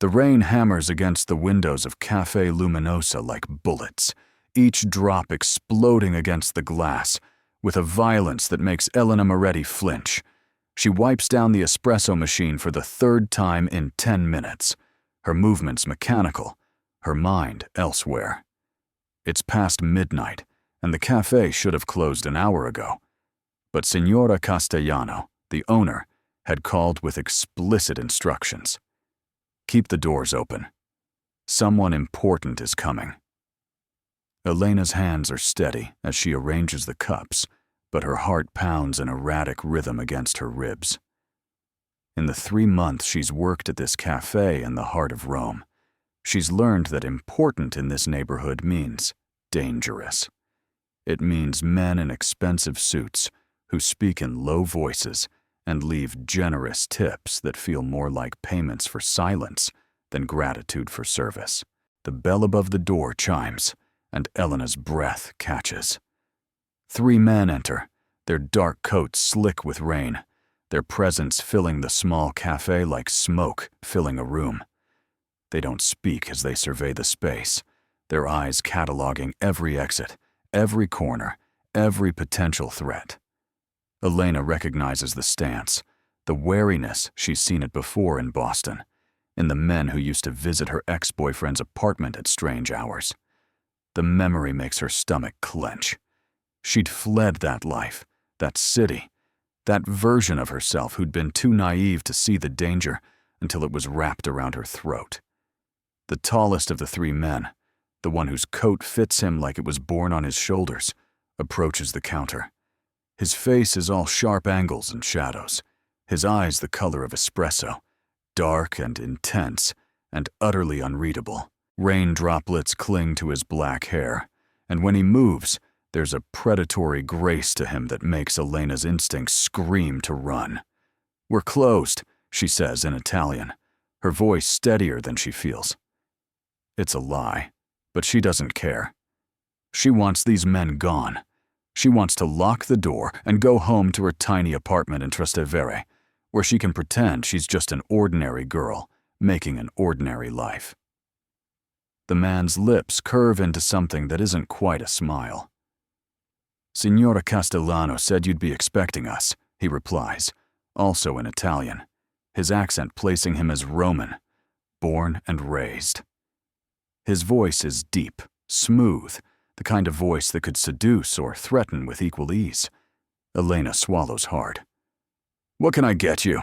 The rain hammers against the windows of Café Luminosa like bullets, each drop exploding against the glass with a violence that makes Elena Moretti flinch. She wipes down the espresso machine for the third time in 10 minutes. Her movements mechanical, her mind elsewhere. It's past midnight, and the cafe should have closed an hour ago. But Signora Castellano, the owner, had called with explicit instructions. Keep the doors open. Someone important is coming. Elena's hands are steady as she arranges the cups, but her heart pounds an erratic rhythm against her ribs. In the 3 months she's worked at this cafe in the heart of Rome, she's learned that important in this neighborhood means dangerous. It means men in expensive suits who speak in low voices and leave generous tips that feel more like payments for silence than gratitude for service. The bell above the door chimes, and Elena's breath catches. 3 men enter, their dark coats slick with rain, their presence filling the small cafe like smoke filling a room. They don't speak as they survey the space, their eyes cataloging every exit, every corner, every potential threat. Elena recognizes the stance, the wariness she's seen it before in Boston, in the men who used to visit her ex-boyfriend's apartment at strange hours. The memory makes her stomach clench. She'd fled that life, that city, that version of herself who'd been too naive to see the danger until it was wrapped around her throat. The tallest of the 3 men, the one whose coat fits him like it was born on his shoulders, approaches the counter. His face is all sharp angles and shadows, his eyes the color of espresso, dark and intense and utterly unreadable. Rain droplets cling to his black hair, and when he moves, there's a predatory grace to him that makes Elena's instincts scream to run. "We're closed," she says in Italian, her voice steadier than she feels. It's a lie, but she doesn't care. She wants these men gone. She wants to lock the door and go home to her tiny apartment in Trastevere, where she can pretend she's just an ordinary girl, making an ordinary life. The man's lips curve into something that isn't quite a smile. "Signora Castellano said you'd be expecting us," he replies, also in Italian, his accent placing him as Roman, born and raised. His voice is deep, smooth, the kind of voice that could seduce or threaten with equal ease. Elena swallows hard. "What can I get you?"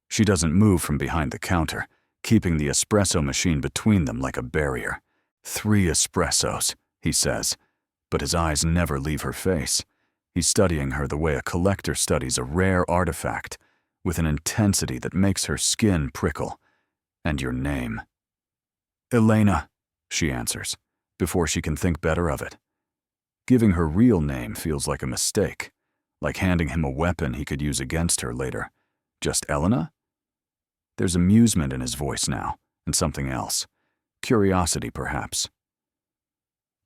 She doesn't move from behind the counter, keeping the espresso machine between them like a barrier. 3 espressos, he says, but his eyes never leave her face. He's studying her the way a collector studies a rare artifact, with an intensity that makes her skin prickle. "And your name?" "Elena," she answers, before she can think better of it. Giving her real name feels like a mistake, like handing him a weapon he could use against her later. Just Elena? There's amusement in his voice now, and something else. Curiosity, perhaps.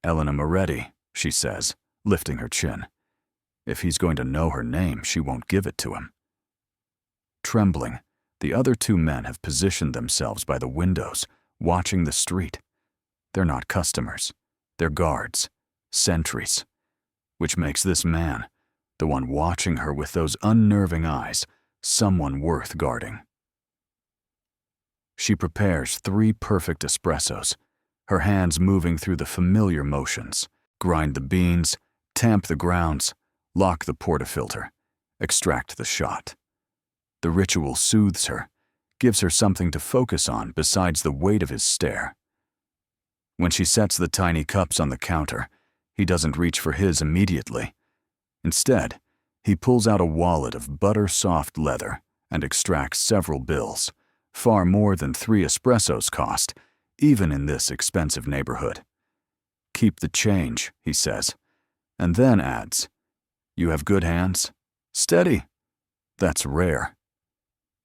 "Elena Moretti," she says, lifting her chin. If he's going to know her name, she won't give it to him. Trembling, the other 2 men have positioned themselves by the windows, watching the street. They're not customers. They're guards, sentries, which makes this man, the one watching her with those unnerving eyes, someone worth guarding. She prepares 3 perfect espressos, her hands moving through the familiar motions. Grind the beans, tamp the grounds, lock the portafilter, extract the shot. The ritual soothes her, gives her something to focus on besides the weight of his stare. When she sets the tiny cups on the counter, he doesn't reach for his immediately. Instead, he pulls out a wallet of butter-soft leather and extracts several bills, far more than 3 espressos cost, even in this expensive neighborhood. "Keep the change," he says, and then adds, "You have good hands? Steady. That's rare."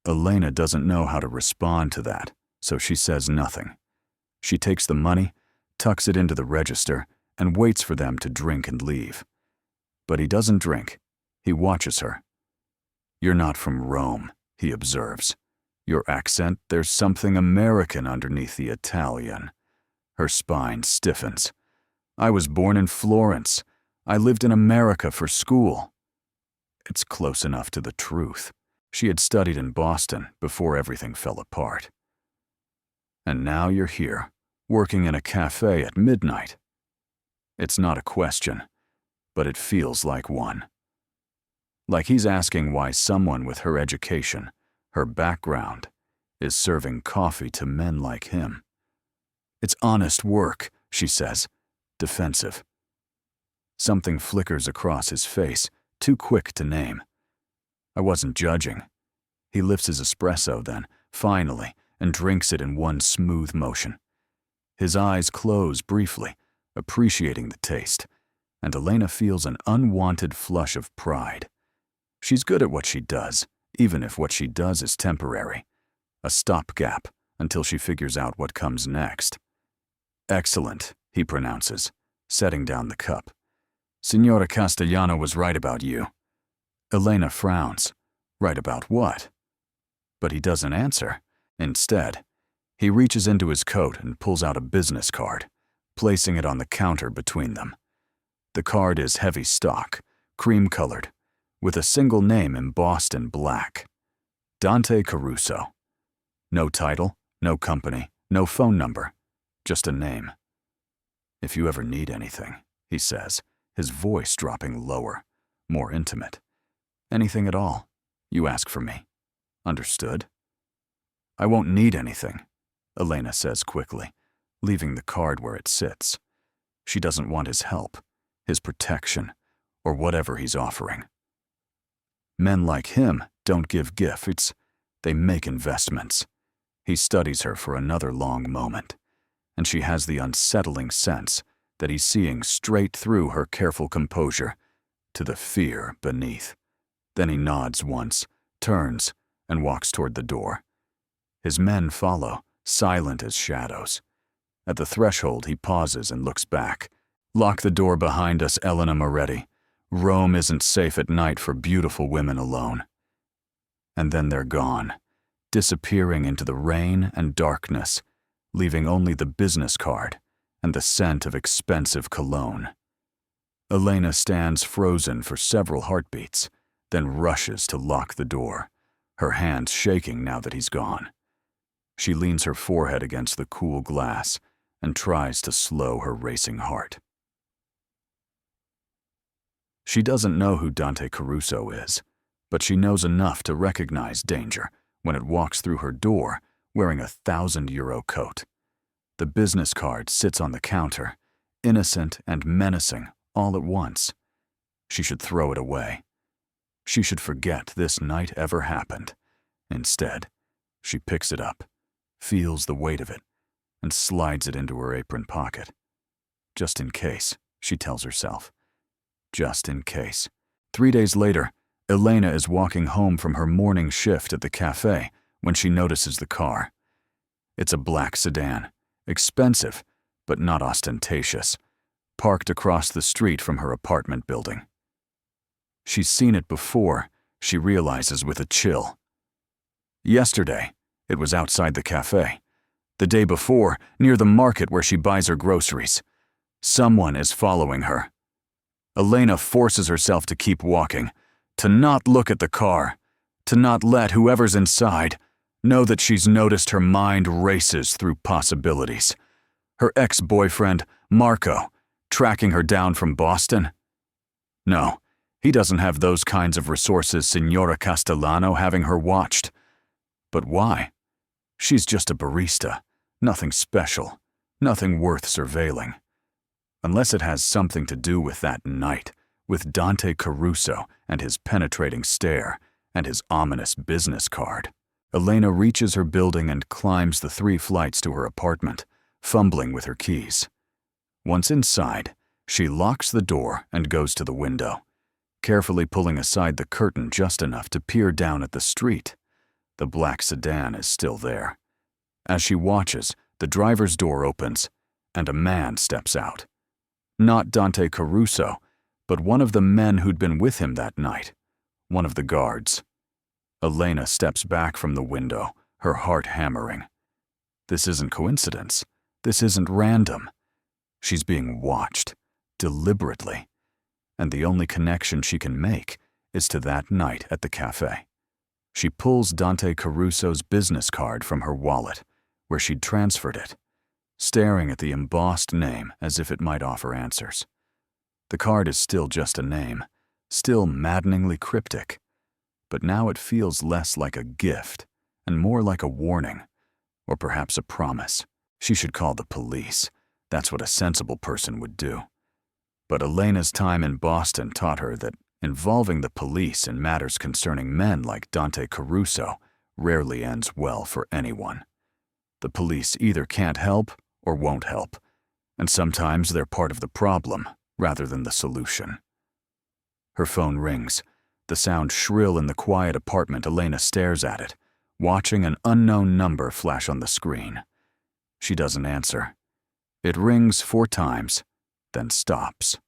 Elena doesn't know how to respond to that, so she says nothing. She takes the money, tucks it into the register, and waits for them to drink and leave. But he doesn't drink. He watches her. "You're not from Rome," he observes. Your accent, there's something American underneath the Italian. Her spine stiffens. I was born in Florence. I lived in America for school. It's close enough to the truth. She had studied in Boston before everything fell apart. And now you're here, working in a cafe at midnight. It's not a question, but it feels like one. Like he's asking why someone with her education, her background, is serving coffee to men like him. It's honest work, she says, defensive. Something flickers across his face, too quick to name. I wasn't judging. He lifts his espresso then, finally, and drinks it in one smooth motion. His eyes close briefly, appreciating the taste, and Elena feels an unwanted flush of pride. She's good at what she does, even if what she does is temporary. A stopgap until she figures out what comes next. Excellent, he pronounces, setting down the cup. Signora Castellano was right about you. Elena frowns. Right about what? But he doesn't answer. Instead, he reaches into his coat and pulls out a business card, placing it on the counter between them. The card is heavy stock, cream-colored, with a single name embossed in black. Dante Caruso. No title, no company, no phone number, just a name. If you ever need anything, he says, his voice dropping lower, more intimate. Anything at all, you ask for me. Understood? I won't need anything, Elena says quickly, leaving the card where it sits. She doesn't want his help, his protection, or whatever he's offering. Men like him don't give gifts, they make investments. He studies her for another long moment, and she has the unsettling sense that he's seeing straight through her careful composure to the fear beneath. Then he nods once, turns, and walks toward the door. His men follow, silent as shadows. At the threshold, he pauses and looks back. Lock the door behind us, Elena Moretti. Rome isn't safe at night for beautiful women alone. And then they're gone, disappearing into the rain and darkness, leaving only the business card and the scent of expensive cologne. Elena stands frozen for several heartbeats, then rushes to lock the door, her hands shaking now that he's gone. She leans her forehead against the cool glass and tries to slow her racing heart. She doesn't know who Dante Caruso is, but she knows enough to recognize danger when it walks through her door wearing a €1,000 coat. The business card sits on the counter, innocent and menacing all at once. She should throw it away. She should forget this night ever happened. Instead, she picks it up, feels the weight of it, and slides it into her apron pocket. Just in case, she tells herself. Just in case. 3 days later, Elena is walking home from her morning shift at the cafe when she notices the car. It's a black sedan, expensive, but not ostentatious, parked across the street from her apartment building. She's seen it before, she realizes with a chill. Yesterday, it was outside the cafe. The day before, near the market where she buys her groceries. Someone is following her. Elena forces herself to keep walking, to not look at the car, to not let whoever's inside know that she's noticed her mind races through possibilities. Her ex-boyfriend, Marco, tracking her down from Boston? No, he doesn't have those kinds of resources Signora Castellano having her watched. But why? She's just a barista, nothing special, nothing worth surveilling. Unless it has something to do with that night, with Dante Caruso and his penetrating stare and his ominous business card. Elena reaches her building and climbs the 3 flights to her apartment, fumbling with her keys. Once inside, she locks the door and goes to the window, carefully pulling aside the curtain just enough to peer down at the street. The black sedan is still there. As she watches, the driver's door opens, and a man steps out. Not Dante Caruso, but one of the men who'd been with him that night, one of the guards. Elena steps back from the window, her heart hammering. This isn't coincidence. This isn't random. She's being watched, deliberately, and the only connection she can make is to that night at the cafe. She pulls Dante Caruso's business card from her wallet, where she'd transferred it, staring at the embossed name as if it might offer answers. The card is still just a name, still maddeningly cryptic, but now it feels less like a gift and more like a warning, or perhaps a promise. She should call the police. That's what a sensible person would do. But Elena's time in Boston taught her that involving the police in matters concerning men like Dante Caruso rarely ends well for anyone. The police either can't help or won't help, and sometimes they're part of the problem rather than the solution. Her phone rings, the sound shrill in the quiet apartment. Elena stares at it, watching an unknown number flash on the screen. She doesn't answer. It rings 4 times, then stops.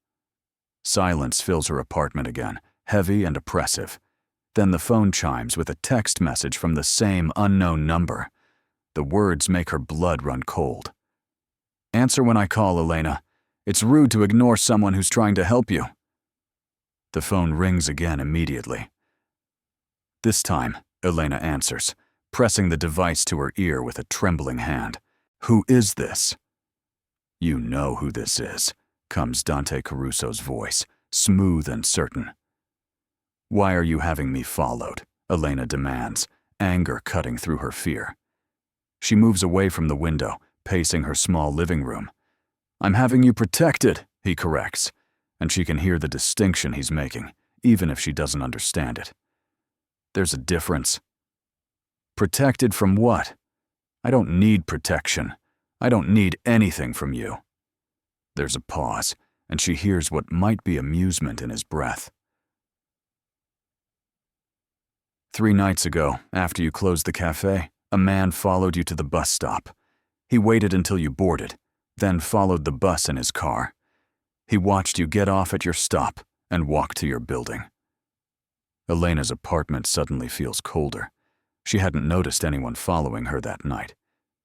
Silence fills her apartment again, heavy and oppressive. Then the phone chimes with a text message from the same unknown number. The words make her blood run cold. "Answer when I call, Elena. It's rude to ignore someone who's trying to help you." The phone rings again immediately. This time, Elena answers, pressing the device to her ear with a trembling hand. "Who is this?" "You know who this is," comes Dante Caruso's voice, smooth and certain. "Why are you having me followed?" Elena demands, anger cutting through her fear. She moves away from the window, pacing her small living room. "I'm having you protected," he corrects, and she can hear the distinction he's making, even if she doesn't understand it. "There's a difference." "Protected from what?" "I don't need protection. I don't need anything from you." There's a pause, and she hears what might be amusement in his breath. 3 nights ago, after you closed the cafe, a man followed you to the bus stop. He waited until you boarded, then followed the bus in his car. He watched you get off at your stop and walk to your building. Elena's apartment suddenly feels colder. She hadn't noticed anyone following her that night.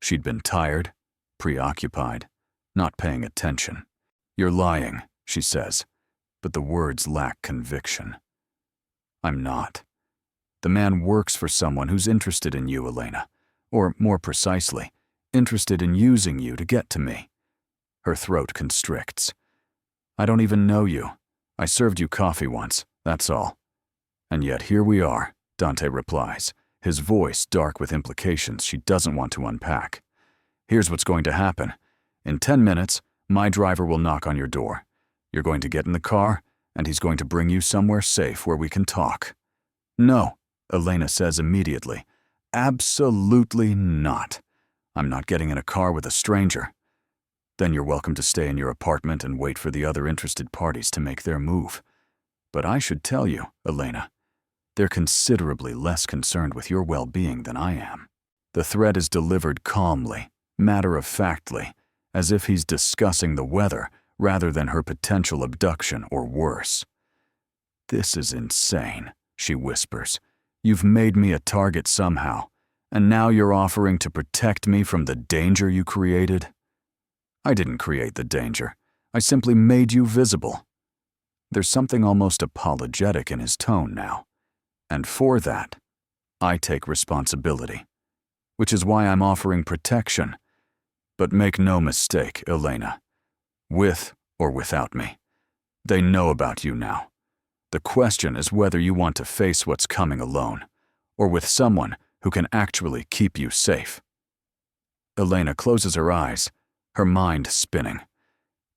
She'd been tired, preoccupied, not paying attention. "You're lying," she says, but the words lack conviction. "I'm not. The man works for someone who's interested in you, Elena, or more precisely, interested in using you to get to me." Her throat constricts. "I don't even know you. I served you coffee once, that's all." "And yet here we are," Dante replies, his voice dark with implications she doesn't want to unpack. "Here's what's going to happen. In 10 minutes, my driver will knock on your door. You're going to get in the car, and he's going to bring you somewhere safe where we can talk." "No," Elena says immediately. "Absolutely not. I'm not getting in a car with a stranger." "Then you're welcome to stay in your apartment and wait for the other interested parties to make their move. But I should tell you, Elena, they're considerably less concerned with your well-being than I am." The threat is delivered calmly, matter-of-factly, as if he's discussing the weather rather than her potential abduction or worse. "This is insane," she whispers. "You've made me a target somehow, and now you're offering to protect me from the danger you created?" "I didn't create the danger. I simply made you visible." There's something almost apologetic in his tone now. "And for that, I take responsibility. Which is why I'm offering protection. But make no mistake, Elena. With or without me, they know about you now. The question is whether you want to face what's coming alone, or with someone who can actually keep you safe." Elena closes her eyes, her mind spinning.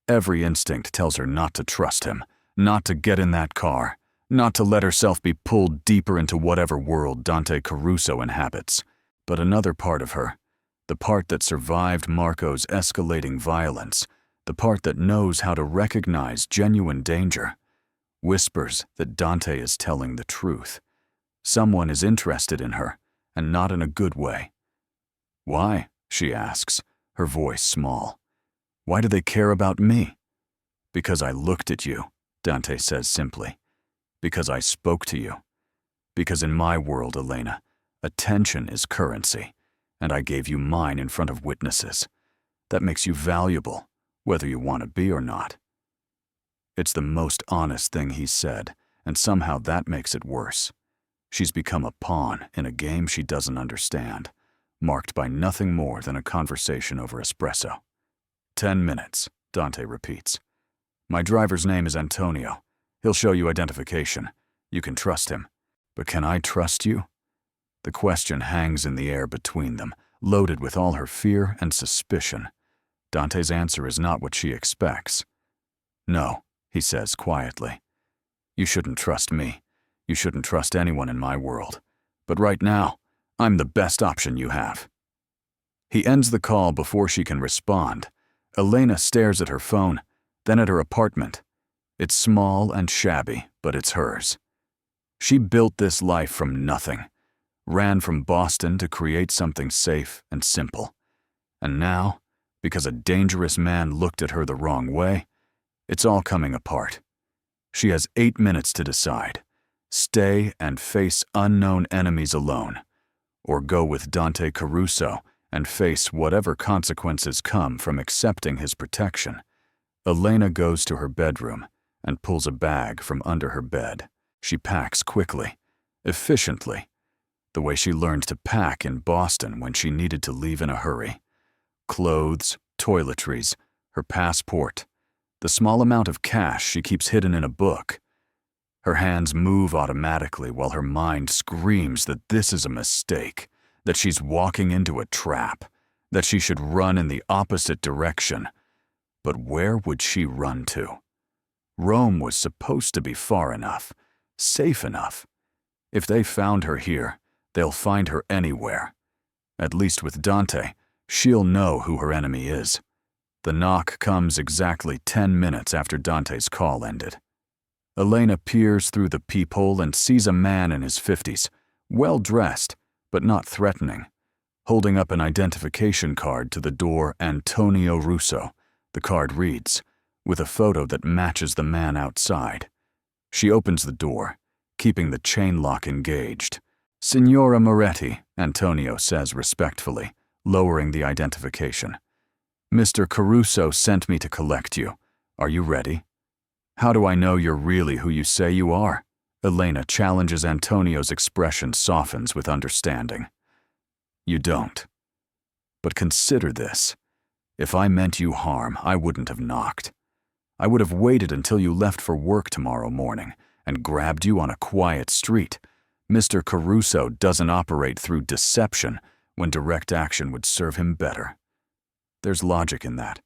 Every instinct tells her not to trust him, not to get in that car, not to let herself be pulled deeper into whatever world Dante Caruso inhabits. But another part of her, the part that survived Marco's escalating violence, the part that knows how to recognize genuine danger, whispers that Dante is telling the truth. Someone is interested in her, and not in a good way. "Why?" she asks, her voice small. "Why do they care about me?" "Because I looked at you," Dante says simply. "Because I spoke to you. Because in my world, Elena, attention is currency, and I gave you mine in front of witnesses. That makes you valuable, whether you want to be or not." It's the most honest thing he's said, and somehow that makes it worse. She's become a pawn in a game she doesn't understand, marked by nothing more than a conversation over espresso. 10 minutes, Dante repeats. "My driver's name is Antonio. He'll show you identification. You can trust him. But can I trust you?" The question hangs in the air between them, loaded with all her fear and suspicion. Dante's answer is not what she expects. "No," he says quietly. "You shouldn't trust me. You shouldn't trust anyone in my world. But right now, I'm the best option you have." He ends the call before she can respond. Elena stares at her phone, then at her apartment. It's small and shabby, but it's hers. She built this life from nothing, ran from Boston to create something safe and simple. And now, because a dangerous man looked at her the wrong way, it's all coming apart. She has 8 minutes to decide. Stay and face unknown enemies alone, or go with Dante Caruso and face whatever consequences come from accepting his protection. Elena goes to her bedroom and pulls a bag from under her bed. She packs quickly, efficiently, the way she learned to pack in Boston when she needed to leave in a hurry. Clothes, toiletries, her passport, the small amount of cash she keeps hidden in a book. Her hands move automatically while her mind screams that this is a mistake, that she's walking into a trap, that she should run in the opposite direction. But where would she run to? Rome was supposed to be far enough, safe enough. If they found her here, they'll find her anywhere. At least with Dante, she'll know who her enemy is. The knock comes exactly 10 minutes after Dante's call ended. Elena peers through the peephole and sees a man in his 50s, well-dressed, but not threatening, holding up an identification card to the door. Antonio Russo. The card reads, with a photo that matches the man outside. She opens the door, keeping the chain lock engaged. "Signora Moretti," Antonio says respectfully, lowering the identification. "Mr. Caruso sent me to collect you. Are you ready?" "How do I know you're really who you say you are?" Elena challenges. Antonio's expression softens with understanding. "You don't. But consider this. If I meant you harm, I wouldn't have knocked. I would have waited until you left for work tomorrow morning and grabbed you on a quiet street. Mr. Caruso doesn't operate through deception when direct action would serve him better." There's logic in that.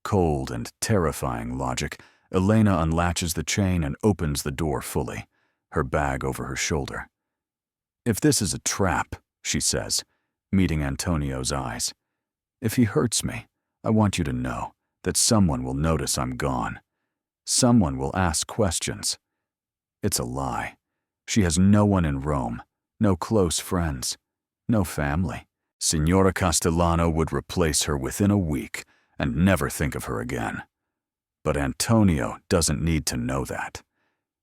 Cold and terrifying logic. Elena unlatches the chain and opens the door fully, her bag over her shoulder. "If this is a trap," she says, meeting Antonio's eyes, "if he hurts me, I want you to know that someone will notice I'm gone. Someone will ask questions." It's a lie. She has no one in Rome, no close friends, no family. Signora Castellano would replace her within a week and never think of her again. But Antonio doesn't need to know that.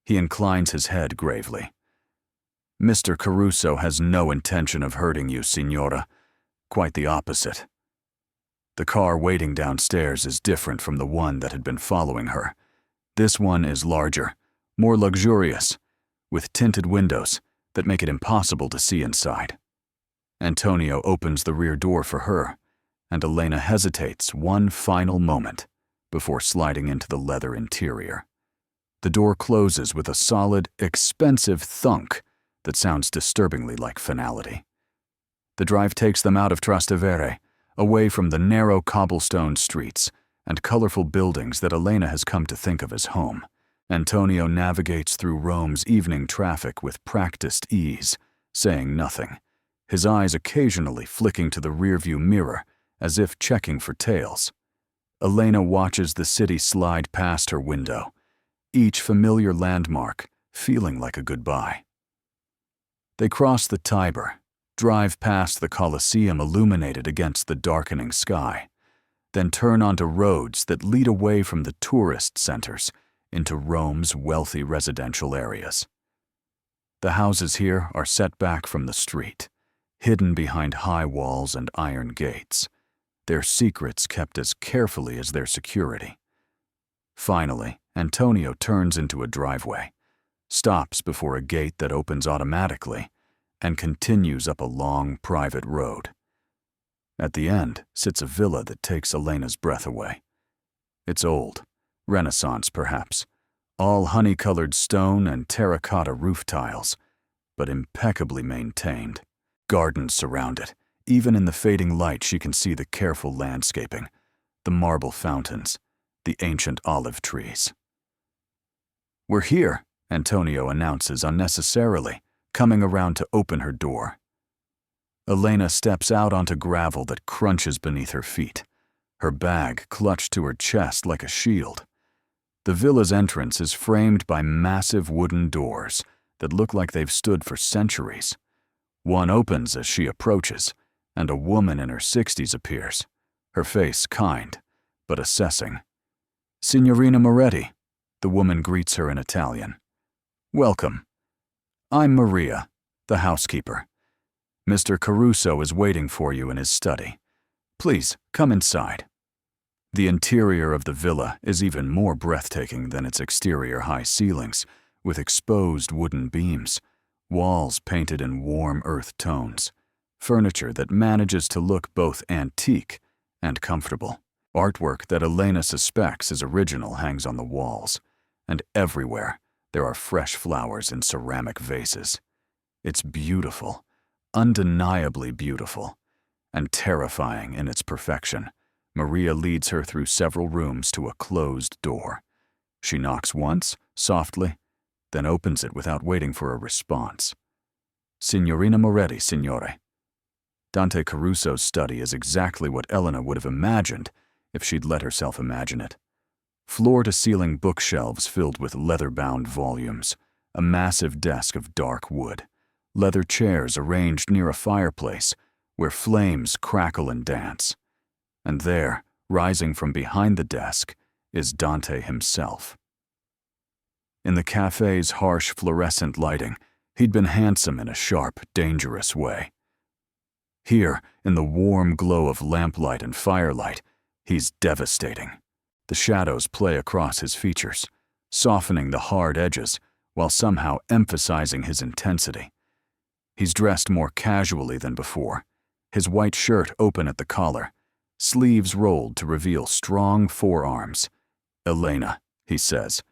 He inclines his head gravely. "Mr. Caruso has no intention of hurting you, Signora. Quite the opposite." The car waiting downstairs is different from the one that had been following her. This one is larger, more luxurious, with tinted windows that make it impossible to see inside. Antonio opens the rear door for her, and Elena hesitates one final moment before sliding into the leather interior. The door closes with a solid, expensive thunk that sounds disturbingly like finality. The drive takes them out of Trastevere, away from the narrow cobblestone streets and colorful buildings that Elena has come to think of as home. Antonio navigates through Rome's evening traffic with practiced ease, saying nothing, his eyes occasionally flicking to the rearview mirror as if checking for tails. Elena watches the city slide past her window, each familiar landmark feeling like a goodbye. They cross the Tiber, drive past the Colosseum illuminated against the darkening sky, then turn onto roads that lead away from the tourist centers into Rome's wealthy residential areas. The houses here are set back from the street, hidden behind high walls and iron gates, their secrets kept as carefully as their security. Finally, Antonio turns into a driveway, stops before a gate that opens automatically, and continues up a long, private road. At the end sits a villa that takes Elena's breath away. It's old, Renaissance perhaps, all honey-colored stone and terracotta roof tiles, but impeccably maintained. Gardens surround it. Even in the fading light, she can see the careful landscaping, the marble fountains, the ancient olive trees. "We're here," Antonio announces unnecessarily, coming around to open her door. Elena steps out onto gravel that crunches beneath her feet, her bag clutched to her chest like a shield. The villa's entrance is framed by massive wooden doors that look like they've stood for centuries. One opens as she approaches, and a woman in her 60s appears, her face kind, but assessing. "Signorina Moretti," the woman greets her in Italian. "Welcome. I'm Maria, the housekeeper. Mr. Caruso is waiting for you in his study. Please, come inside." The interior of the villa is even more breathtaking than its exterior high ceilings, with exposed wooden beams, walls painted in warm earth tones, furniture that manages to look both antique and comfortable. Artwork that Elena suspects is original hangs on the walls, and everywhere there are fresh flowers in ceramic vases. It's beautiful, undeniably beautiful, and terrifying in its perfection. Maria leads her through several rooms to a closed door. She knocks once, softly, then opens it without waiting for a response. "Signorina Moretti, signore." Dante Caruso's study is exactly what Elena would have imagined if she'd let herself imagine it. Floor-to-ceiling bookshelves filled with leather-bound volumes, a massive desk of dark wood, leather chairs arranged near a fireplace where flames crackle and dance. And there, rising from behind the desk, is Dante himself. In the cafe's harsh fluorescent lighting, he'd been handsome in a sharp, dangerous way. Here, in the warm glow of lamplight and firelight, he's devastating. The shadows play across his features, softening the hard edges while somehow emphasizing his intensity. He's dressed more casually than before, his white shirt open at the collar, sleeves rolled to reveal strong forearms. "Elena," he says,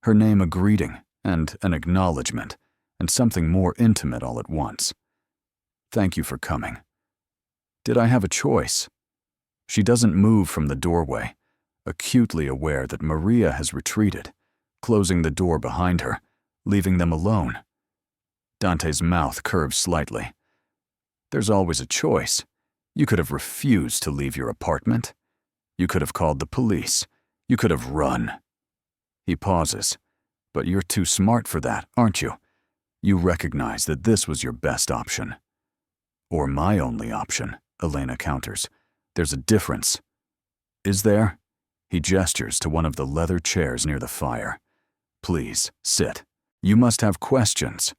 her name a greeting and an acknowledgement, and something more intimate all at once. "Thank you for coming. Did I have a choice?" She doesn't move from the doorway, acutely aware that Maria has retreated, closing the door behind her, leaving them alone. Dante's mouth curves slightly. "There's always a choice. You could have refused to leave your apartment. You could have called the police. You could have run." He pauses. "But you're too smart for that, aren't you? You recognize that this was your best option." "Or my only option," Elena counters. "There's a difference." "Is there?" He gestures to one of the leather chairs near the fire. "Please, sit. You must have questions."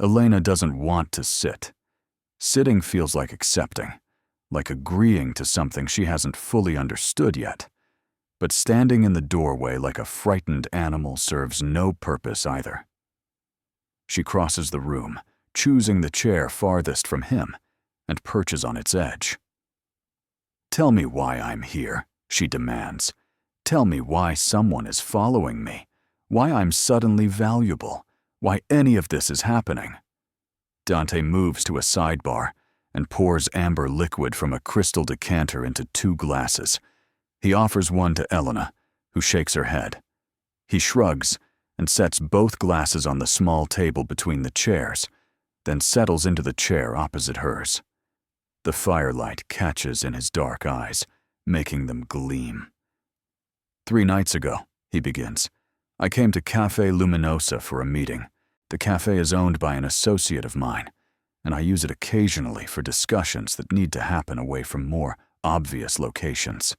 Elena doesn't want to sit. Sitting feels like accepting, like agreeing to something she hasn't fully understood yet. But standing in the doorway like a frightened animal serves no purpose either. She crosses the room, choosing the chair farthest from him, and perches on its edge. "Tell me why I'm here," she demands. "Tell me why someone is following me, why I'm suddenly valuable, why any of this is happening." Dante moves to a sidebar and pours amber liquid from a crystal decanter into 2 glasses. He offers one to Elena, who shakes her head. He shrugs and sets both glasses on the small table between the chairs, then settles into the chair opposite hers. The firelight catches in his dark eyes, making them gleam. "3 nights ago," he begins, "I came to Cafe Luminosa for a meeting. The cafe is owned by an associate of mine, and I use it occasionally for discussions that need to happen away from more obvious locations."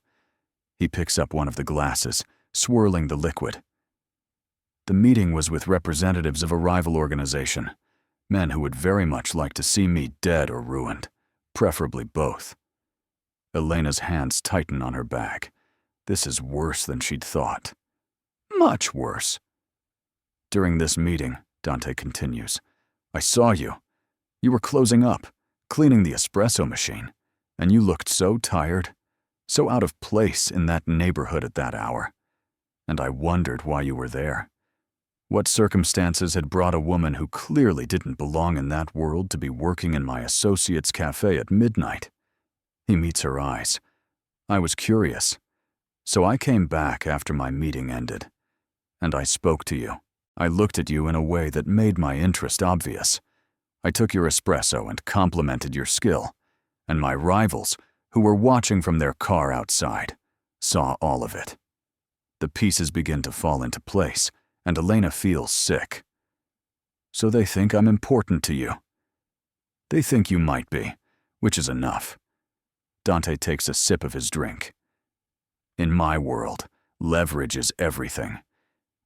He picks up one of the glasses, swirling the liquid. "The meeting was with representatives of a rival organization. Men who would very much like to see me dead or ruined, preferably both. Elena's hands tighten on her bag. This is worse than she'd thought. Much worse. During this meeting, Dante continues, I saw you. You were closing up, cleaning the espresso machine, and you looked so tired, so out of place in that neighborhood at that hour. And I wondered why you were there. What circumstances had brought a woman who clearly didn't belong in that world to be working in my associate's cafe at midnight? He meets her eyes. I was curious. So I came back after my meeting ended. And I spoke to you. I looked at you in a way that made my interest obvious. I took your espresso and complimented your skill. And my rivals, who were watching from their car outside, saw all of it. The pieces begin to fall into place, and Elena feels sick. So they think I'm important to you. They think you might be, which is enough. Dante takes a sip of his drink. In my world, leverage is everything.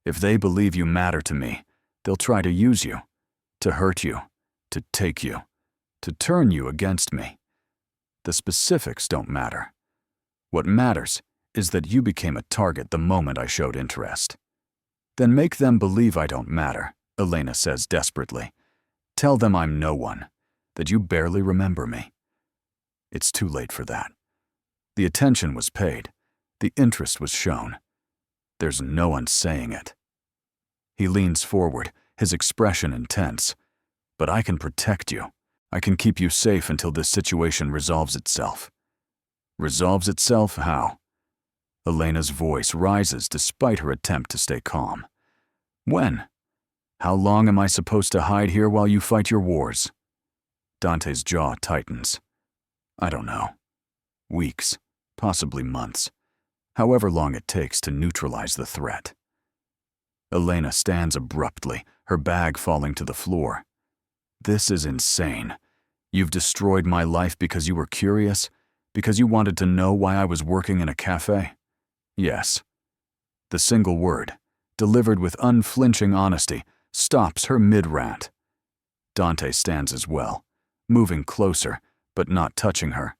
If they believe you matter to me, they'll try to use you, to hurt you, to take you, to turn you against me. The specifics don't matter. What matters is that you became a target the moment I showed interest. Then make them believe I don't matter, Elena says desperately. Tell them I'm no one, that you barely remember me. It's too late for that. The attention was paid. The interest was shown. There's no one saying it. He leans forward, his expression intense. But I can protect you. I can keep you safe until this situation resolves itself. Resolves itself how? Elena's voice rises despite her attempt to stay calm. When? How long am I supposed to hide here while you fight your wars? Dante's jaw tightens. I don't know. Weeks, possibly months. However long it takes to neutralize the threat. Elena stands abruptly, her bag falling to the floor. This is insane. You've destroyed my life because you were curious? Because you wanted to know why I was working in a cafe? Yes. The single word, delivered with unflinching honesty, stops her mid-rant. Dante stands as well, moving closer, but not touching her.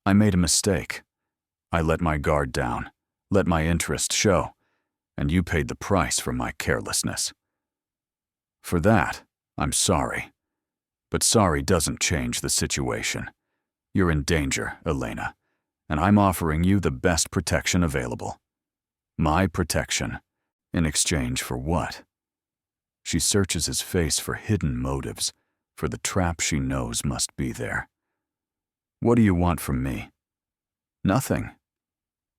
I made a mistake. I let my guard down, let my interest show, and you paid the price for my carelessness. For that, I'm sorry. But sorry doesn't change the situation. You're in danger, Elena, and I'm offering you the best protection available. My protection. In exchange for what? She searches his face for hidden motives, for the trap she knows must be there. What do you want from me? Nothing.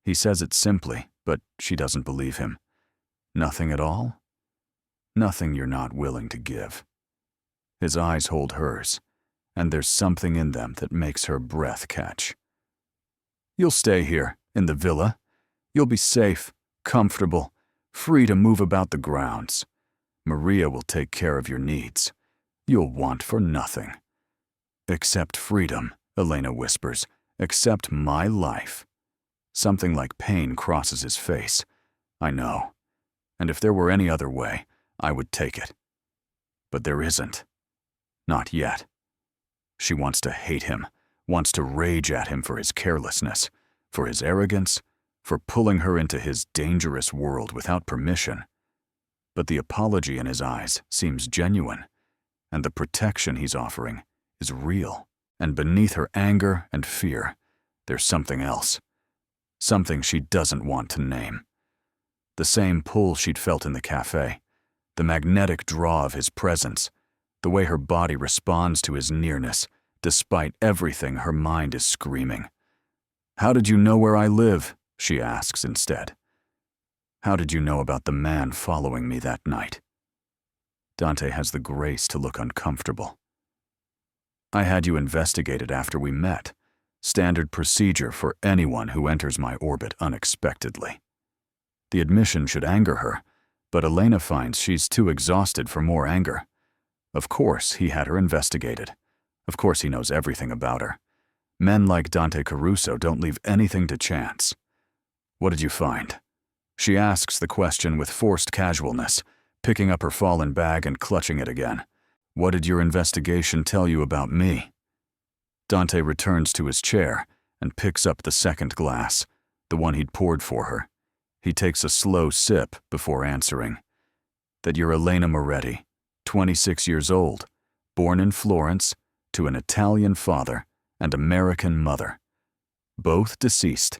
He says it simply, but she doesn't believe him. Nothing at all? Nothing you're not willing to give. His eyes hold hers, and there's something in them that makes her breath catch. You'll stay here, in the villa. You'll be safe, comfortable, free to move about the grounds. Maria will take care of your needs. You'll want for nothing. Except freedom, Elena whispers. Except my life. Something like pain crosses his face. I know. And if there were any other way, I would take it. But there isn't. Not yet. She wants to hate him, wants to rage at him for his carelessness, for his arrogance, for pulling her into his dangerous world without permission. But the apology in his eyes seems genuine, and the protection he's offering is real. And beneath her anger and fear, there's something else. Something she doesn't want to name. The same pull she'd felt in the cafe, the magnetic draw of his presence, the way her body responds to his nearness, despite everything her mind is screaming. How did you know where I live? She asks instead. How did you know about the man following me that night? Dante has the grace to look uncomfortable. I had you investigated after we met. Standard procedure for anyone who enters my orbit unexpectedly. The admission should anger her, but Elena finds she's too exhausted for more anger. Of course he had her investigated. Of course he knows everything about her. Men like Dante Caruso don't leave anything to chance. What did you find? She asks the question with forced casualness, picking up her fallen bag and clutching it again. What did your investigation tell you about me? Dante returns to his chair and picks up the second glass, the one he'd poured for her. He takes a slow sip before answering. That you're Elena Moretti, 26 years old, born in Florence, to an Italian father and American mother. Both deceased,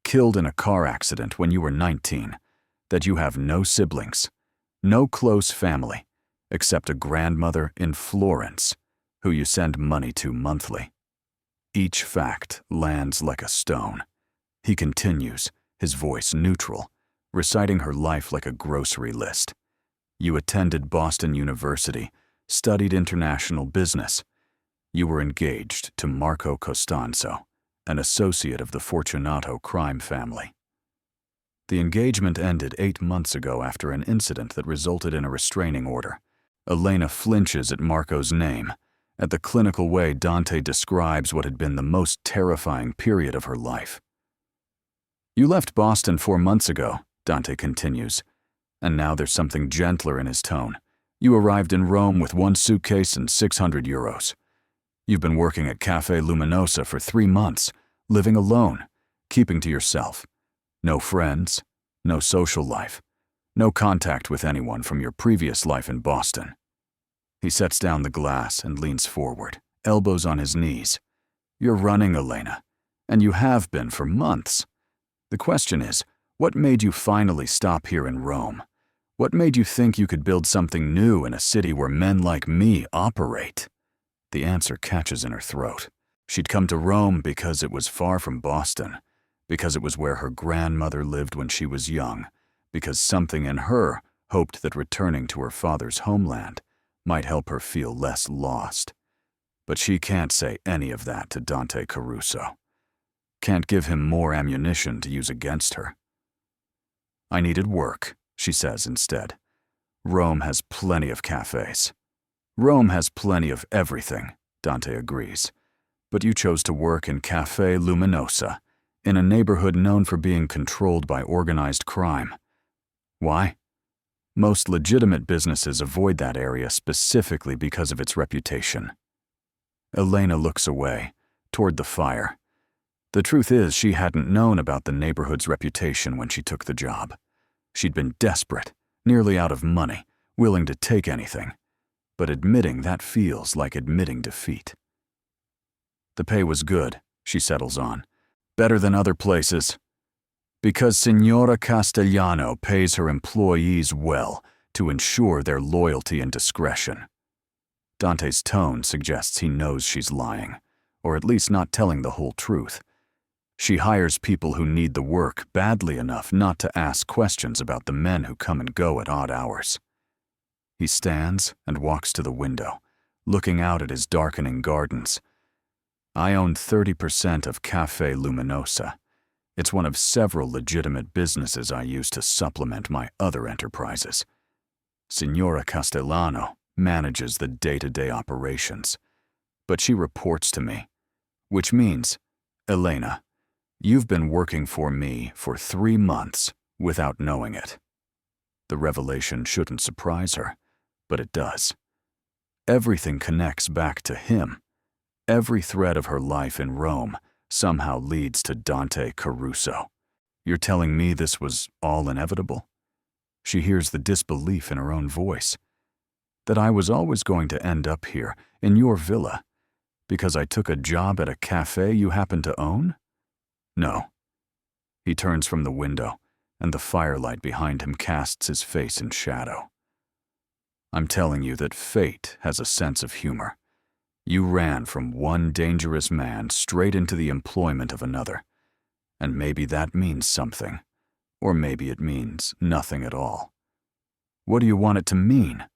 killed in a car accident when you were 19. That you have no siblings, no close family, except a grandmother in Florence, who you send money to monthly. Each fact lands like a stone. He continues, his voice neutral, reciting her life like a grocery list. You attended Boston University, studied international business. You were engaged to Marco Costanzo, an associate of the Fortunato crime family. The engagement ended 8 months ago after an incident that resulted in a restraining order. Elena flinches at Marco's name, at the clinical way Dante describes what had been the most terrifying period of her life. You left Boston 4 months ago, Dante continues, and now there's something gentler in his tone. You arrived in Rome with 1 suitcase and 600 euros. You've been working at Cafe Luminosa for 3 months, living alone, keeping to yourself. No friends, no social life, no contact with anyone from your previous life in Boston. He sets down the glass and leans forward, elbows on his knees. You're running, Elena, and you have been for months. The question is, what made you finally stop here in Rome? What made you think you could build something new in a city where men like me operate? The answer catches in her throat. She'd come to Rome because it was far from Boston, because it was where her grandmother lived when she was young, because something in her hoped that returning to her father's homeland might help her feel less lost. But she can't say any of that to Dante Caruso. Can't give him more ammunition to use against her. I needed work, she says instead. Rome has plenty of cafes. Rome has plenty of everything, Dante agrees. But you chose to work in Cafe Luminosa, in a neighborhood known for being controlled by organized crime. Why? Most legitimate businesses avoid that area specifically because of its reputation. Elena looks away, toward the fire. The truth is, she hadn't known about the neighborhood's reputation when she took the job. She'd been desperate, nearly out of money, willing to take anything. But admitting that feels like admitting defeat. The pay was good, she settles on. Better than other places. Because Signora Castellano pays her employees well to ensure their loyalty and discretion. Dante's tone suggests he knows she's lying, or at least not telling the whole truth. She hires people who need the work badly enough not to ask questions about the men who come and go at odd hours. He stands and walks to the window, looking out at his darkening gardens. I own 30% of Cafe Luminosa. It's one of several legitimate businesses I use to supplement my other enterprises. Signora Castellano manages the day-to-day operations, but she reports to me, which means, Elena, you've been working for me for 3 months without knowing it. The revelation shouldn't surprise her, but it does. Everything connects back to him. Every thread of her life in Rome somehow leads to Dante Caruso. You're telling me this was all inevitable? She hears the disbelief in her own voice. That I was always going to end up here, in your villa, because I took a job at a cafe you happen to own? No. He turns from the window, and the firelight behind him casts his face in shadow. I'm telling you that fate has a sense of humor. You ran from one dangerous man straight into the employment of another. And maybe that means something. Or maybe it means nothing at all. What do you want it to mean?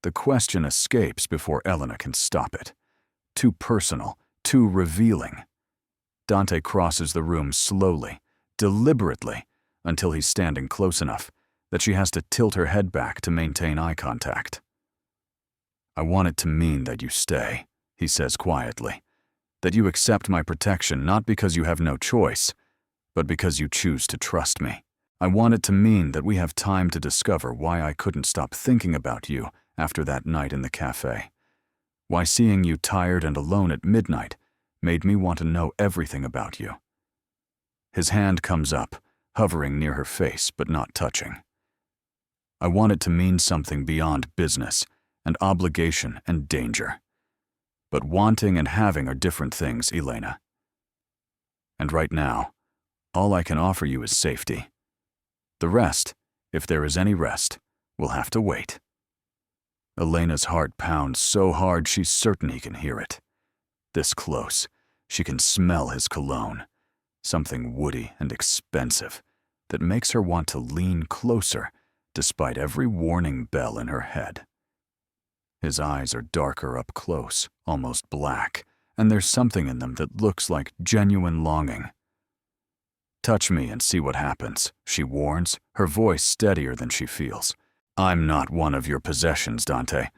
The question escapes before Elena can stop it. Too personal, too revealing. Dante crosses the room slowly, deliberately, until he's standing close enough that she has to tilt her head back to maintain eye contact. I want it to mean that you stay, he says quietly, that you accept my protection not because you have no choice, but because you choose to trust me. I want it to mean that we have time to discover why I couldn't stop thinking about you after that night in the cafe, Why seeing you tired and alone at midnight made me want to know everything about you. His hand comes up, hovering near her face but not touching. I want it to mean something beyond business and obligation and danger. But wanting and having are different things, Elena. And right now, all I can offer you is safety. The rest, if there is any rest, will have to wait. Elena's heart pounds so hard she's certain he can hear it. This close, she can smell his cologne, something woody and expensive that makes her want to lean closer despite every warning bell in her head. His eyes are darker up close, almost black, and there's something in them that looks like genuine longing. Touch me and see what happens, she warns, her voice steadier than she feels. I'm not one of your possessions, Dante.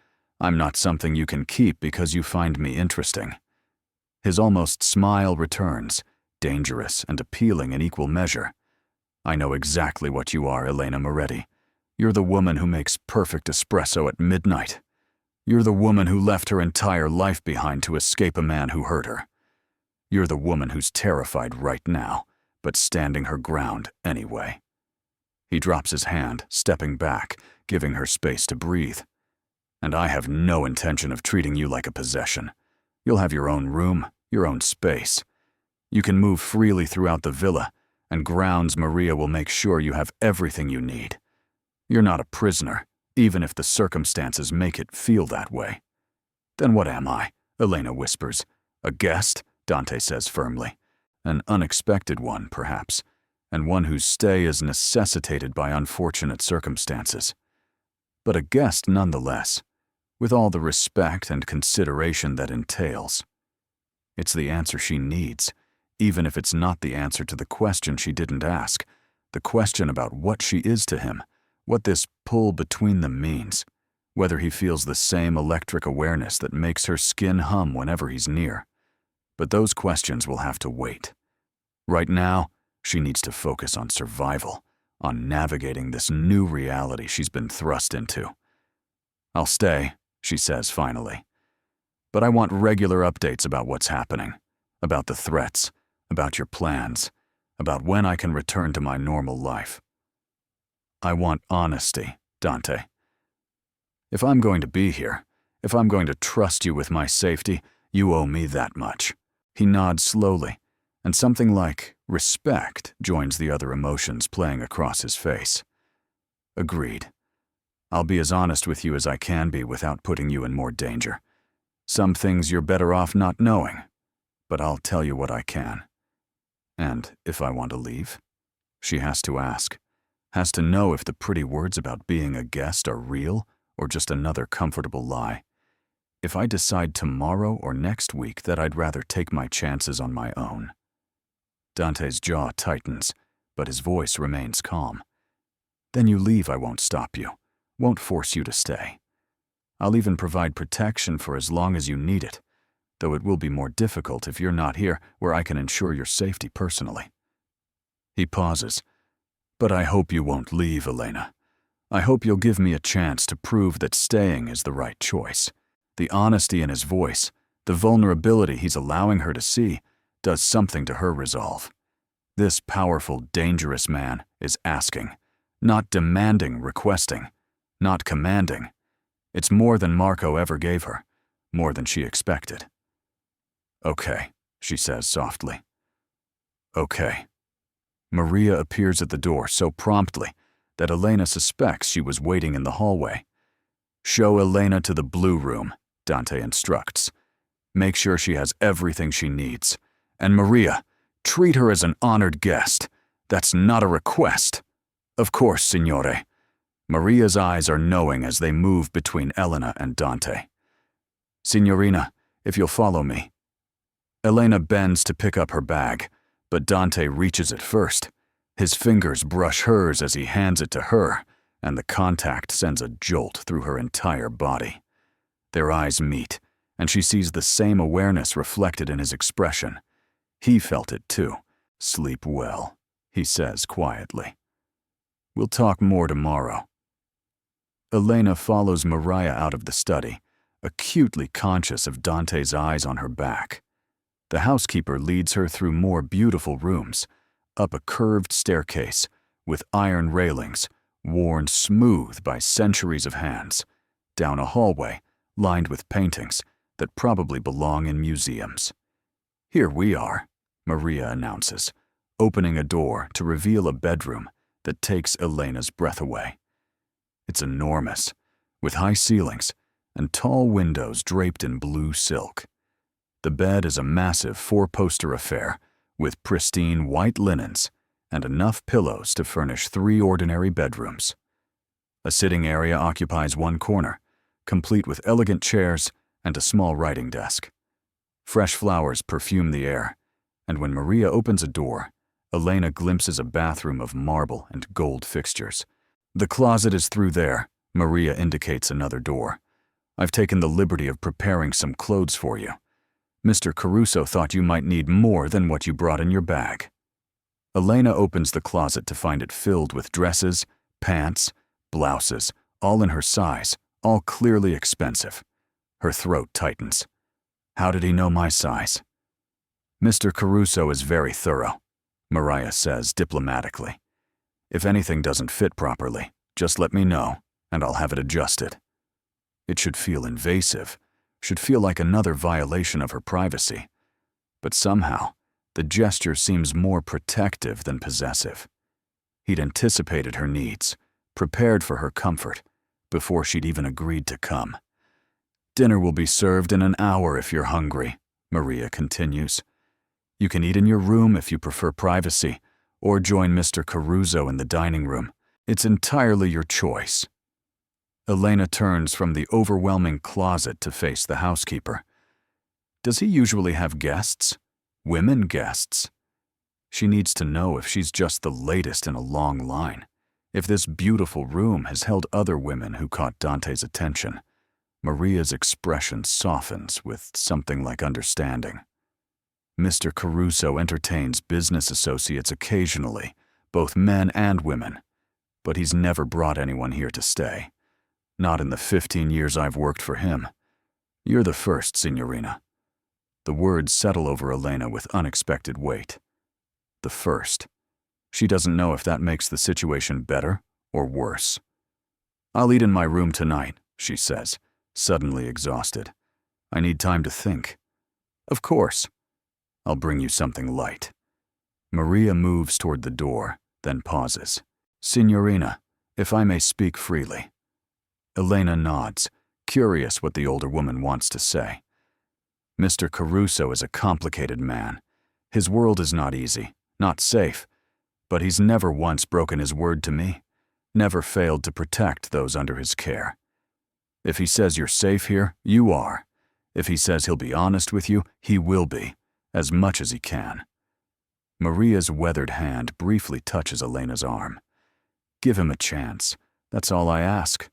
I'm not something you can keep because you find me interesting. His almost smile returns, dangerous and appealing in equal measure. I know exactly what you are, Elena Moretti. You're the woman who makes perfect espresso at midnight. You're the woman who left her entire life behind to escape a man who hurt her. You're the woman who's terrified right now, but standing her ground anyway. He drops his hand, stepping back, giving her space to breathe. And I have no intention of treating you like a possession. You'll have your own room, your own space. You can move freely throughout the villa, and grounds Maria will make sure you have everything you need. You're not a prisoner, even if the circumstances make it feel that way. Then what am I? Elena whispers. A guest? Dante says firmly. An unexpected one, perhaps, and one whose stay is necessitated by unfortunate circumstances. But a guest nonetheless, with all the respect and consideration that entails. It's the answer she needs, even if it's not the answer to the question she didn't ask, the question about what she is to him, what this pull between them means, whether he feels the same electric awareness that makes her skin hum whenever he's near. But those questions will have to wait. Right now, she needs to focus on survival, on navigating this new reality she's been thrust into. I'll stay, she says finally. But I want regular updates about what's happening, about the threats, about your plans, about when I can return to my normal life. I want honesty, Dante. If I'm going to be here, if I'm going to trust you with my safety, you owe me that much. He nods slowly, and something like respect joins the other emotions playing across his face. Agreed. I'll be as honest with you as I can be without putting you in more danger. Some things you're better off not knowing, but I'll tell you what I can. And if I want to leave? She has to ask, has to know if the pretty words about being a guest are real or just another comfortable lie. If I decide tomorrow or next week that I'd rather take my chances on my own. Dante's jaw tightens, but his voice remains calm. Then you leave, I won't stop you, won't force you to stay. I'll even provide protection for as long as you need it, though it will be more difficult if you're not here where I can ensure your safety personally. He pauses. But I hope you won't leave, Elena. I hope you'll give me a chance to prove that staying is the right choice. The honesty in his voice, the vulnerability he's allowing her to see, does something to her resolve. This powerful, dangerous man is asking, not demanding, requesting, not commanding. It's more than Marco ever gave her, more than she expected. Okay, she says softly. Okay. Maria appears at the door so promptly that Elena suspects she was waiting in the hallway. Show Elena to the blue room, Dante instructs. Make sure she has everything she needs. And Maria, treat her as an honored guest. That's not a request. Of course, signore. Maria's eyes are knowing as they move between Elena and Dante. Signorina, if you'll follow me. Elena bends to pick up her bag, but Dante reaches it first. His fingers brush hers as he hands it to her, and the contact sends a jolt through her entire body. Their eyes meet, and she sees the same awareness reflected in his expression. He felt it too. Sleep well, he says quietly. We'll talk more tomorrow. Elena follows Maria out of the study, acutely conscious of Dante's eyes on her back. The housekeeper leads her through more beautiful rooms, up a curved staircase with iron railings worn smooth by centuries of hands, down a hallway lined with paintings that probably belong in museums. "Here we are," Maria announces, opening a door to reveal a bedroom that takes Elena's breath away. It's enormous, with high ceilings and tall windows draped in blue silk. The bed is a massive four-poster affair with pristine white linens and enough pillows to furnish 3 ordinary bedrooms. A sitting area occupies one corner, complete with elegant chairs and a small writing desk. Fresh flowers perfume the air, and when Maria opens a door, Elena glimpses a bathroom of marble and gold fixtures. "The closet is through there," Maria indicates another door. "I've taken the liberty of preparing some clothes for you. Mr. Caruso thought you might need more than what you brought in your bag." Elena opens the closet to find it filled with dresses, pants, blouses, all in her size, all clearly expensive. Her throat tightens. How did he know my size? "Mr. Caruso is very thorough," Maria says diplomatically. "If anything doesn't fit properly, just let me know, and I'll have it adjusted." It should feel invasive, should feel like another violation of her privacy. But somehow, the gesture seems more protective than possessive. He'd anticipated her needs, prepared for her comfort, before she'd even agreed to come. "Dinner will be served in an hour if you're hungry," Maria continues. "You can eat in your room if you prefer privacy, or join Mr. Caruso in the dining room. It's entirely your choice." Elena turns from the overwhelming closet to face the housekeeper. Does he usually have guests? Women guests? She needs to know if she's just the latest in a long line, if this beautiful room has held other women who caught Dante's attention. Maria's expression softens with something like understanding. "Mr. Caruso entertains business associates occasionally, both men and women, but he's never brought anyone here to stay. Not in the 15 years I've worked for him. You're the first, Signorina." The words settle over Elena with unexpected weight. The first. She doesn't know if that makes the situation better or worse. "I'll eat in my room tonight," she says, suddenly exhausted. "I need time to think." "Of course. I'll bring you something light." Maria moves toward the door, then pauses. "Signorina, if I may speak freely." Elena nods, curious what the older woman wants to say. "Mr. Caruso is a complicated man. His world is not easy, not safe, but he's never once broken his word to me, never failed to protect those under his care. If he says you're safe here, you are. If he says he'll be honest with you, he will be, as much as he can." Maria's weathered hand briefly touches Elena's arm. "Give him a chance. That's all I ask."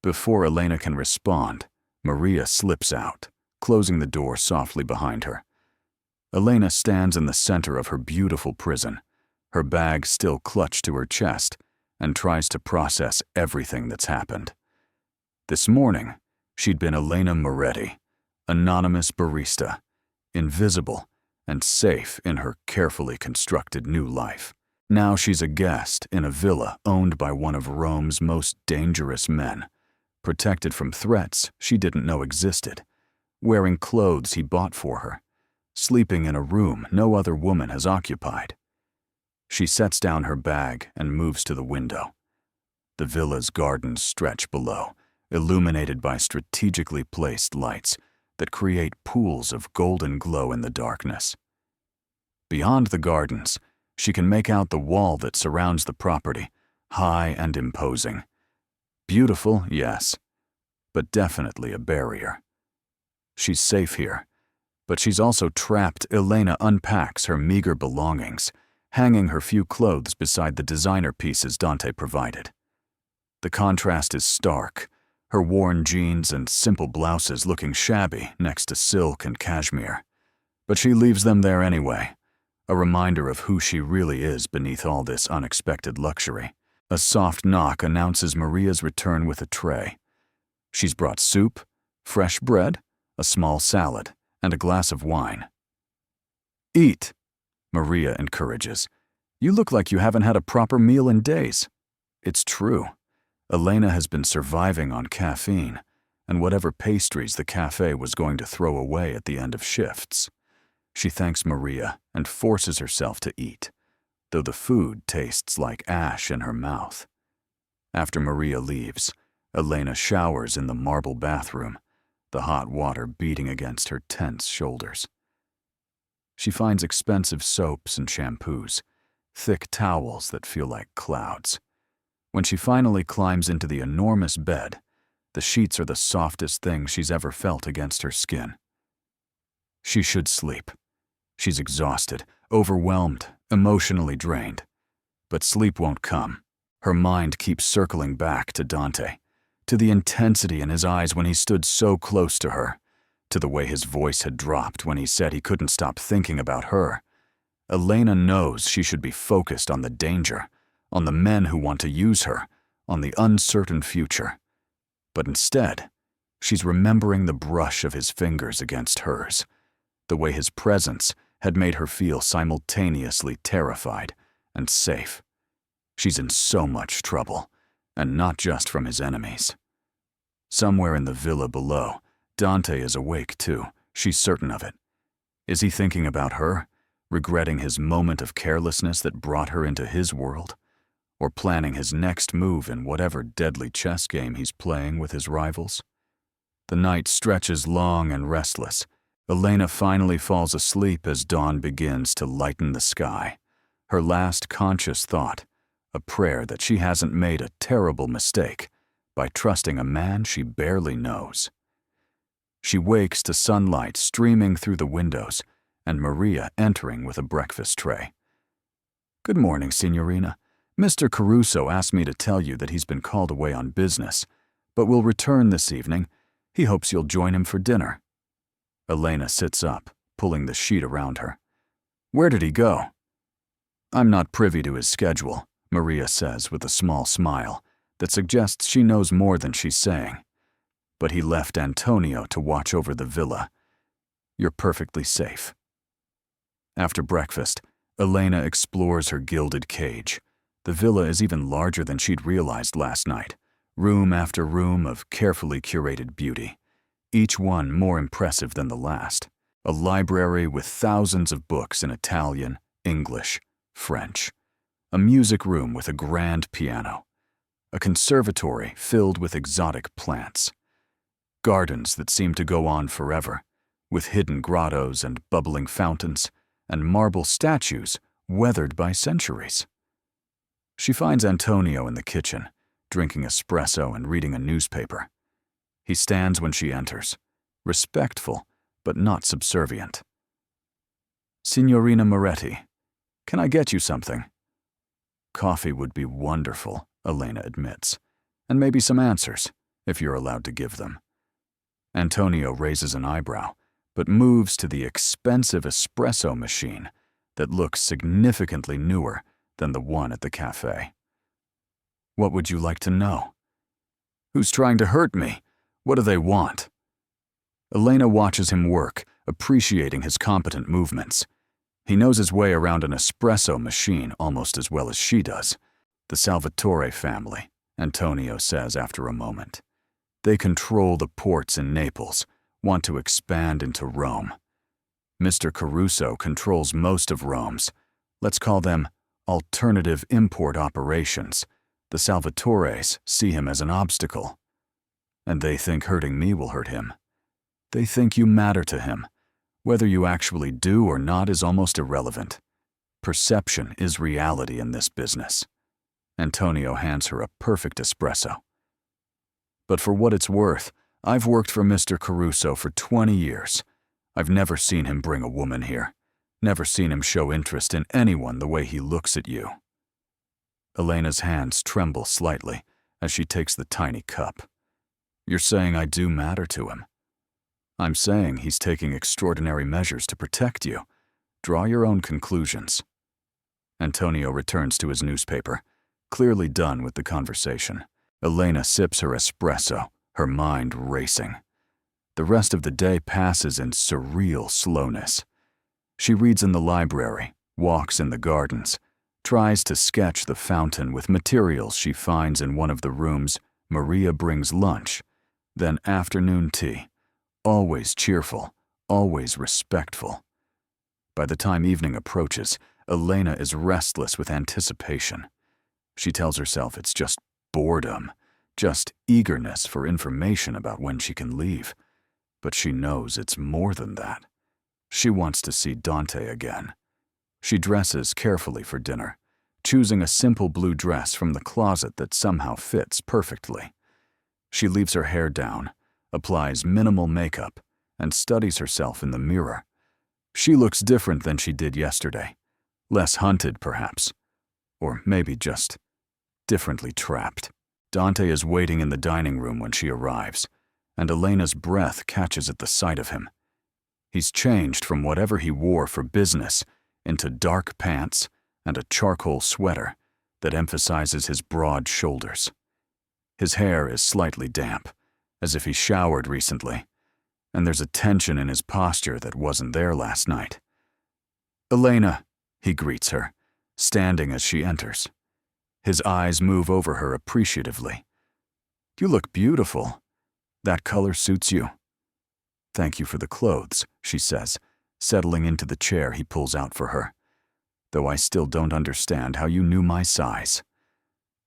Before Elena can respond, Maria slips out, closing the door softly behind her. Elena stands in the center of her beautiful prison, her bag still clutched to her chest, and tries to process everything that's happened. This morning, she'd been Elena Moretti, anonymous barista, invisible and safe in her carefully constructed new life. Now she's a guest in a villa owned by one of Rome's most dangerous men, protected from threats she didn't know existed, wearing clothes he bought for her, sleeping in a room no other woman has occupied. She sets down her bag and moves to the window. The villa's gardens stretch below, illuminated by strategically placed lights that create pools of golden glow in the darkness. Beyond the gardens, she can make out the wall that surrounds the property, high and imposing. Beautiful, yes, but definitely a barrier. She's safe here, but she's also trapped. Elena unpacks her meager belongings, hanging her few clothes beside the designer pieces Dante provided. The contrast is stark, her worn jeans and simple blouses looking shabby next to silk and cashmere. But she leaves them there anyway, a reminder of who she really is beneath all this unexpected luxury. A soft knock announces Maria's return with a tray. She's brought soup, fresh bread, a small salad, and a glass of wine. "Eat," Maria encourages. "You look like you haven't had a proper meal in days." It's true. Elena has been surviving on caffeine and whatever pastries the cafe was going to throw away at the end of shifts. She thanks Maria and forces herself to eat, though the food tastes like ash in her mouth. After Maria leaves, Elena showers in the marble bathroom, the hot water beating against her tense shoulders. She finds expensive soaps and shampoos, thick towels that feel like clouds. When she finally climbs into the enormous bed, the sheets are the softest thing she's ever felt against her skin. She should sleep. She's exhausted, overwhelmed, emotionally drained. But sleep won't come. Her mind keeps circling back to Dante, to the intensity in his eyes when he stood so close to her, to the way his voice had dropped when he said he couldn't stop thinking about her. Elena knows she should be focused on the danger, on the men who want to use her, on the uncertain future. But instead, she's remembering the brush of his fingers against hers, the way his presence had made her feel simultaneously terrified and safe. She's in so much trouble, and not just from his enemies. Somewhere in the villa below, Dante is awake too, she's certain of it. Is he thinking about her, regretting his moment of carelessness that brought her into his world? Or planning his next move in whatever deadly chess game he's playing with his rivals? The night stretches long and restless. Elena finally falls asleep as dawn begins to lighten the sky. Her last conscious thought, a prayer that she hasn't made a terrible mistake by trusting a man she barely knows. She wakes to sunlight streaming through the windows and Maria entering with a breakfast tray. "Good morning, Signorina. Mr. Caruso asked me to tell you that he's been called away on business, but will return this evening. He hopes you'll join him for dinner." Elena sits up, pulling the sheet around her. "Where did he go?" "I'm not privy to his schedule," Maria says with a small smile that suggests she knows more than she's saying. "But he left Antonio to watch over the villa. You're perfectly safe." After breakfast, Elena explores her gilded cage. The villa is even larger than she'd realized last night, room after room of carefully curated beauty, each one more impressive than the last. A library with thousands of books in Italian, English, French. A music room with a grand piano. A conservatory filled with exotic plants. Gardens that seem to go on forever, with hidden grottos and bubbling fountains, and marble statues weathered by centuries. She finds Antonio in the kitchen, drinking espresso and reading a newspaper. He stands when she enters, respectful but not subservient. "Signorina Moretti, can I get you something?" "Coffee would be wonderful," Elena admits, "and maybe some answers, if you're allowed to give them." Antonio raises an eyebrow, but moves to the expensive espresso machine that looks significantly newer than the one at the cafe. "What would you like to know?" "Who's trying to hurt me? What do they want?" Elena watches him work, appreciating his competent movements. He knows his way around an espresso machine almost as well as she does. "The Salvatore family," Antonio says after a moment. "They control the ports in Naples, want to expand into Rome. Mr. Caruso controls most of Rome's, let's call them alternative import operations. The Salvatores see him as an obstacle. And they think hurting me will hurt him. They think you matter to him. Whether you actually do or not is almost irrelevant. Perception is reality in this business." Antonio hands her a perfect espresso. "But for what it's worth, I've worked for Mr. Caruso for 20 years. I've never seen him bring a woman here. Never seen him show interest in anyone the way he looks at you." Elena's hands tremble slightly as she takes the tiny cup. "You're saying I do matter to him?" "I'm saying he's taking extraordinary measures to protect you. Draw your own conclusions." Antonio returns to his newspaper, clearly done with the conversation. Elena sips her espresso, her mind racing. The rest of the day passes in surreal slowness. She reads in the library, walks in the gardens, tries to sketch the fountain with materials she finds in one of the rooms. Maria brings lunch, then afternoon tea, always cheerful, always respectful. By the time evening approaches, Elena is restless with anticipation. She tells herself it's just boredom, just eagerness for information about when she can leave. But she knows it's more than that. She wants to see Dante again. She dresses carefully for dinner, choosing a simple blue dress from the closet that somehow fits perfectly. She leaves her hair down, applies minimal makeup, and studies herself in the mirror. She looks different than she did yesterday. Less hunted, perhaps. Or maybe just differently trapped. Dante is waiting in the dining room when she arrives, and Elena's breath catches at the sight of him. He's changed from whatever he wore for business into dark pants and a charcoal sweater that emphasizes his broad shoulders. His hair is slightly damp, as if he showered recently, and there's a tension in his posture that wasn't there last night. "Elena," he greets her, standing as she enters. His eyes move over her appreciatively. "You look beautiful. That color suits you." "Thank you for the clothes," she says, settling into the chair he pulls out for her. "Though I still don't understand how you knew my size."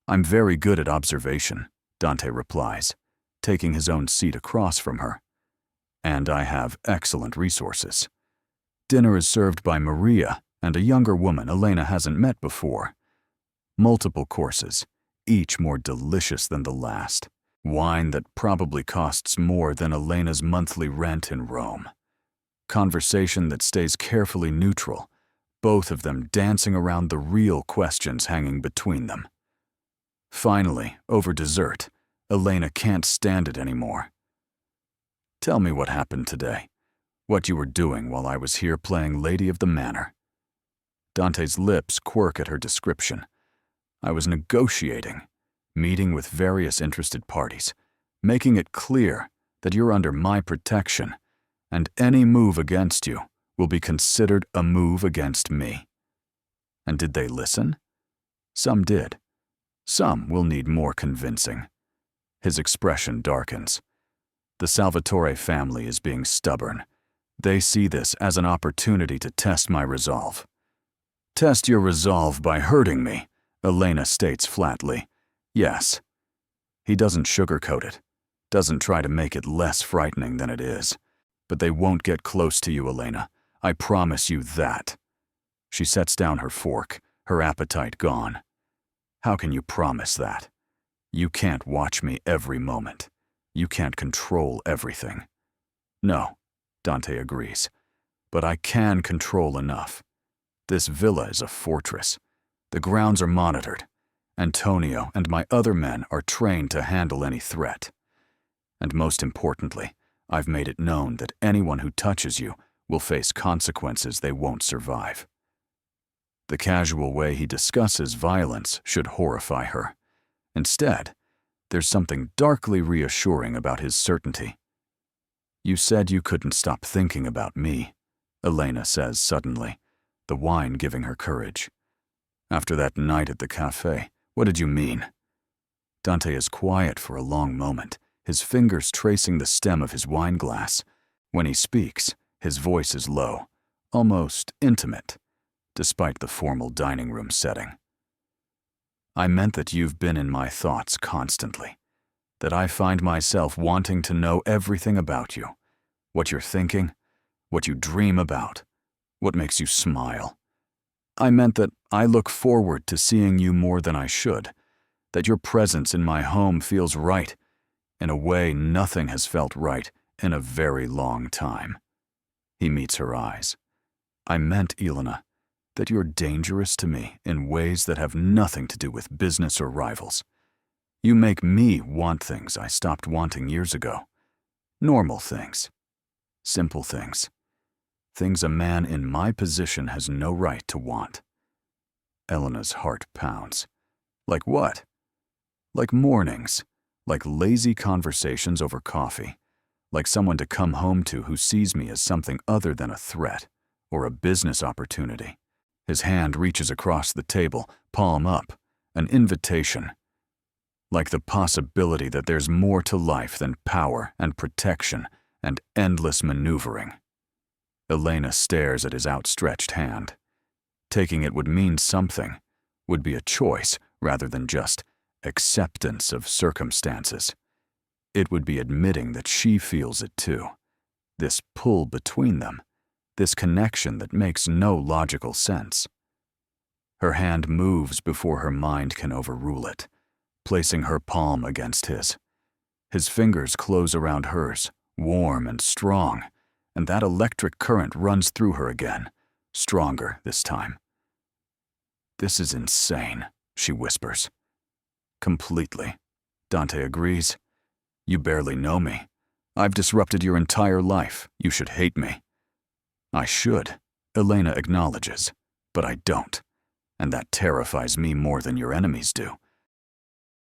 "I'm very good at observation," Dante replies, taking his own seat across from her. "And I have excellent resources." Dinner is served by Maria and a younger woman Elena hasn't met before. Multiple courses, each more delicious than the last. Wine that probably costs more than Elena's monthly rent in Rome. Conversation that stays carefully neutral, both of them dancing around the real questions hanging between them. Finally, over dessert, Elena can't stand it anymore. "Tell me what happened today, what you were doing while I was here playing Lady of the Manor." Dante's lips quirk at her description. "I was negotiating, meeting with various interested parties, making it clear that you're under my protection, and any move against you will be considered a move against me." And did they listen? Some did. Some will need more convincing. His expression darkens. The Salvatore family is being stubborn. They see this as an opportunity to test my resolve. "Test your resolve by hurting me," Elena states flatly. "Yes." He doesn't sugarcoat it, doesn't try to make it less frightening than it is. "But they won't get close to you, Elena. I promise you that." She sets down her fork, her appetite gone. "How can you promise that? You can't watch me every moment. You can't control everything." "No," Dante agrees, "but I can control enough. This villa is a fortress. The grounds are monitored. Antonio and my other men are trained to handle any threat. And most importantly, I've made it known that anyone who touches you will face consequences they won't survive." The casual way he discusses violence should horrify her. Instead, there's something darkly reassuring about his certainty. "You said you couldn't stop thinking about me," Elena says suddenly, the wine giving her courage. "After that night at the cafe, what did you mean?" Dante is quiet for a long moment, his fingers tracing the stem of his wine glass. When he speaks, his voice is low, almost intimate, despite the formal dining room setting. "I meant that you've been in my thoughts constantly, that I find myself wanting to know everything about you, what you're thinking, what you dream about, what makes you smile. I meant that I look forward to seeing you more than I should, that your presence in my home feels right, in a way nothing has felt right in a very long time." He meets her eyes. "I meant, Elena, that you're dangerous to me in ways that have nothing to do with business or rivals. You make me want things I stopped wanting years ago. Normal things. Simple things. Things a man in my position has no right to want." Elena's heart pounds. "Like what?" "Like mornings, like lazy conversations over coffee, like someone to come home to who sees me as something other than a threat or a business opportunity. His hand reaches across the table, palm up, an invitation, like the possibility that there's more to life than power and protection and endless maneuvering. Elena stares at his outstretched hand. Taking it would mean something, would be a choice rather than just acceptance of circumstances. It would be admitting that she feels it too. This pull between them, this connection that makes no logical sense. Her hand moves before her mind can overrule it, placing her palm against his. His fingers close around hers, warm and strong, and that electric current runs through her again, stronger this time. "This is insane," she whispers. "Completely," Dante agrees. "You barely know me. I've disrupted your entire life. You should hate me." "I should," Elena acknowledges, "but I don't. And that terrifies me more than your enemies do.